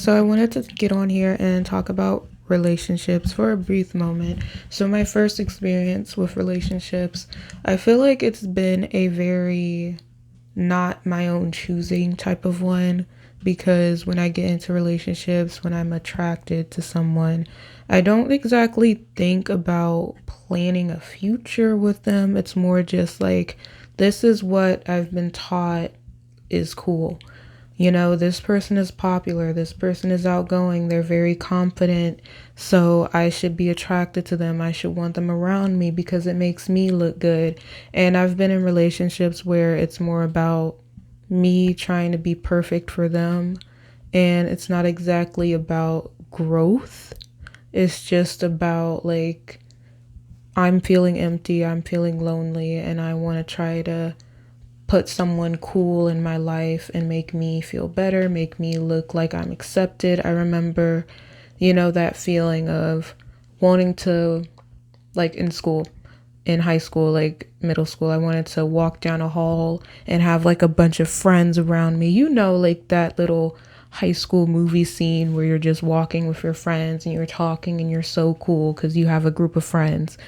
So I wanted to get on here and talk about relationships for a brief moment. So my first experience with relationships, I feel like it's been a very not my own choosing type of one, because when I get into relationships, when I'm attracted to someone, I don't exactly think about planning a future with them. It's more just like, this is what I've been taught is cool. This person is popular, this person is outgoing, they're very confident, so I should be attracted to them. I should want them around me because it makes me look good. And I've been in relationships where it's more about me trying to be perfect for them, and it's not exactly about growth. It's just about like, I'm feeling empty, I'm feeling lonely, and I want to try to put someone cool in my life and make me feel better, make me look like I'm accepted. I remember, that feeling of wanting to, like in school, in high school, like middle school, I wanted to walk down a hall and have like a bunch of friends around me. Like that little high school movie scene where you're just walking with your friends and you're talking and you're so cool because you have a group of friends.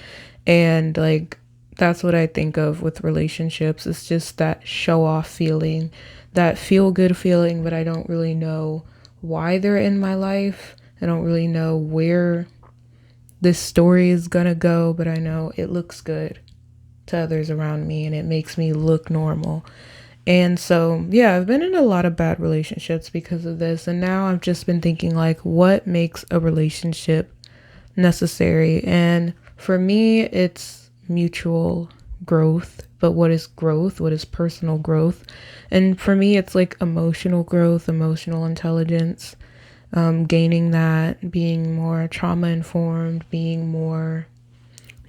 And like, that's what I think of with relationships. It's just that show off feeling, that feel good feeling, but I don't really know why they're in my life. I don't really know where this story is gonna go, but I know it looks good to others around me and it makes me look normal. And so, yeah, I've been in a lot of bad relationships because of this. And now I've just been thinking, like, what makes a relationship necessary? And for me, it's mutual growth. But what is growth? What is personal growth? And for me, it's like emotional growth, emotional intelligence, gaining that, being more trauma informed, being more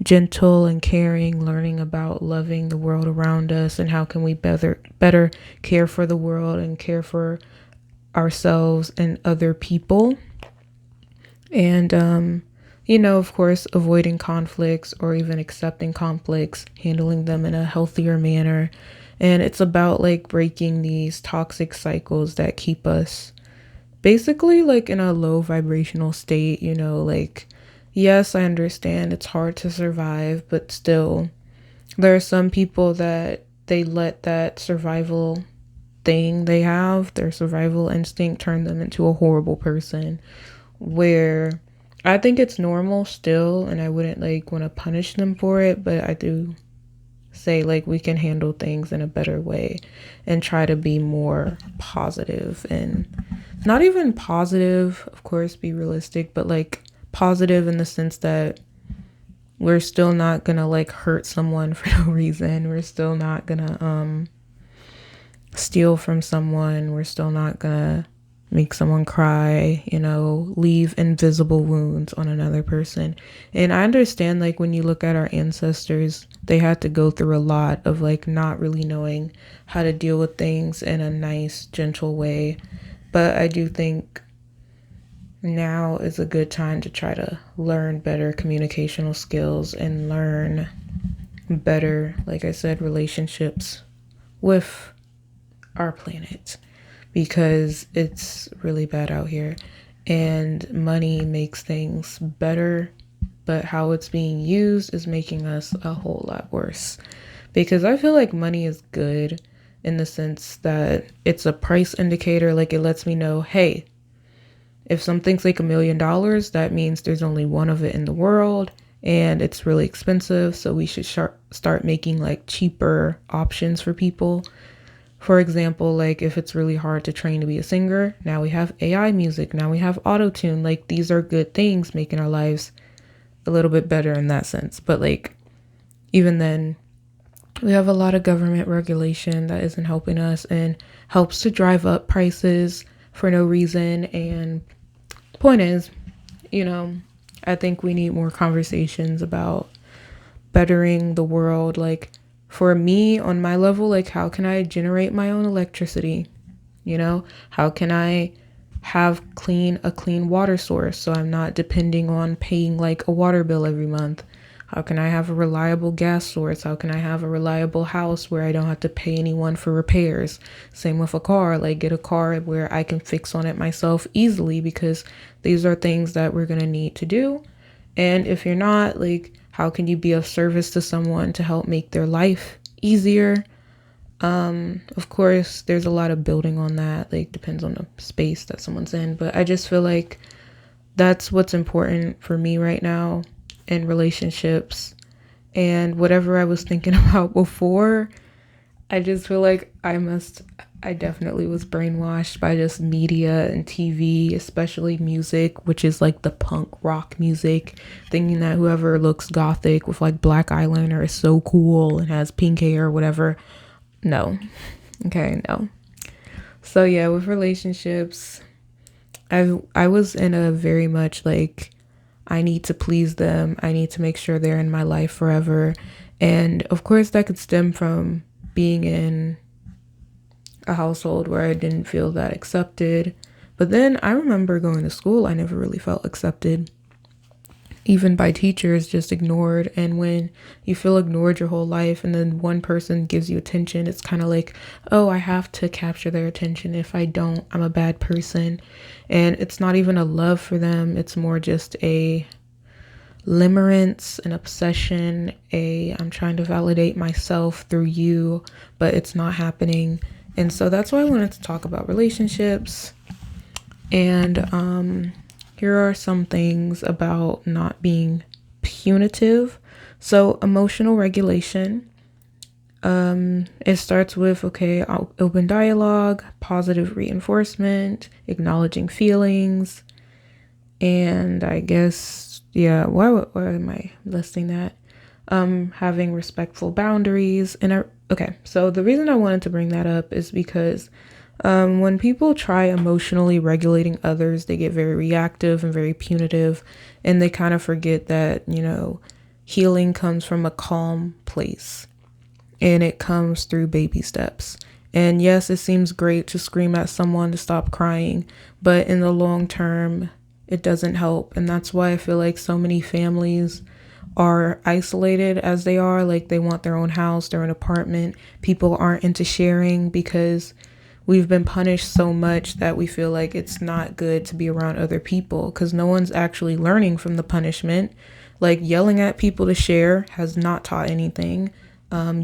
gentle and caring, learning about loving the world around us and how can we better care for the world and care for ourselves and other people. And of course, avoiding conflicts or even accepting conflicts, handling them in a healthier manner. And it's about like breaking these toxic cycles that keep us basically like in a low vibrational state. Like, yes, I understand it's hard to survive, but still, there are some people that they let that survival thing they have, their survival instinct, turn them into a horrible person. Where I think it's normal still, and I wouldn't like want to punish them for it, but I do say like we can handle things in a better way and try to be more positive, and not even positive, of course, be realistic, but like positive in the sense that we're still not gonna like hurt someone for no reason. We're still not gonna steal from someone. We're still not gonna make someone cry, leave invisible wounds on another person. And I understand, like, when you look at our ancestors, they had to go through a lot of like not really knowing how to deal with things in a nice, gentle way. But I do think now is a good time to try to learn better communicational skills and learn better, like I said, relationships with our planet, because it's really bad out here and money makes things better, but how it's being used is making us a whole lot worse. Because I feel like money is good in the sense that it's a price indicator. Like, it lets me know, hey, if something's like $1 million, that means there's only one of it in the world and it's really expensive. So we should start making like cheaper options for people. For example, like if it's really hard to train to be a singer, now we have AI music, now we have auto-tune. Like, these are good things, making our lives a little bit better in that sense. But like, even then, we have a lot of government regulation that isn't helping us and helps to drive up prices for no reason. And the point is, I think we need more conversations about bettering the world. Like, for me, on my level, like, how can I generate my own electricity? How can I have a clean water source so I'm not depending on paying like a water bill every month? How can I have a reliable gas source? How can I have a reliable house where I don't have to pay anyone for repairs? Same with a car, like get a car where I can fix on it myself easily, because these are things that we're going to need to do. And if you're not, like, how can you be of service to someone to help make their life easier? Of course, there's a lot of building on that, like depends on the space that someone's in, but I just feel like that's what's important for me right now in relationships. And whatever I was thinking about before, I just feel like I definitely was brainwashed by just media and TV, especially music, which is like the punk rock music, thinking that whoever looks gothic with like black eyeliner is so cool and has pink hair or whatever. No. Okay, no. So yeah, with relationships, I was in a very much like, I need to please them. I need to make sure they're in my life forever. And of course that could stem from being in a household where I didn't feel that accepted. But then I remember going to school, I never really felt accepted, even by teachers, just ignored. And when you feel ignored your whole life and then one person gives you attention, it's kind of like, oh, I have to capture their attention. If I don't, I'm a bad person. And it's not even a love for them. It's more just a limerence, an obsession, I'm trying to validate myself through you, but it's not happening. And so that's why I wanted to talk about relationships. And here are some things about not being punitive. So emotional regulation. It starts with, okay, open dialogue, positive reinforcement, acknowledging feelings, and I guess, yeah, why am I listing that? Having respectful boundaries. And okay, so the reason I wanted to bring that up is because when people try emotionally regulating others, they get very reactive and very punitive, and they kind of forget that, healing comes from a calm place, and it comes through baby steps. And yes, it seems great to scream at someone to stop crying, but in the long term, it doesn't help. And that's why I feel like so many families are isolated as they are. Like, they want their own house, their own apartment. People aren't into sharing because we've been punished so much that we feel like it's not good to be around other people, because no one's actually learning from the punishment. Like, yelling at people to share has not taught anything.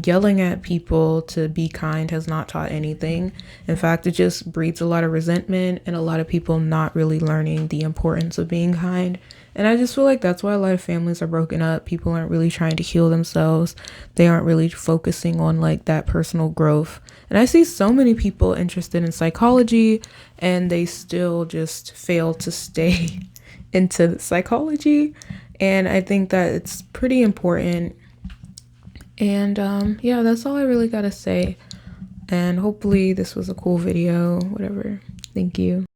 Yelling at people to be kind has not taught anything. In fact, it just breeds a lot of resentment and a lot of people not really learning the importance of being kind. And I just feel like that's why a lot of families are broken up. People aren't really trying to heal themselves. They aren't really focusing on like that personal growth. And I see so many people interested in psychology and they still just fail to stay into psychology. And I think that it's pretty important. And yeah, that's all I really gotta say. And hopefully this was a cool video, whatever. Thank you.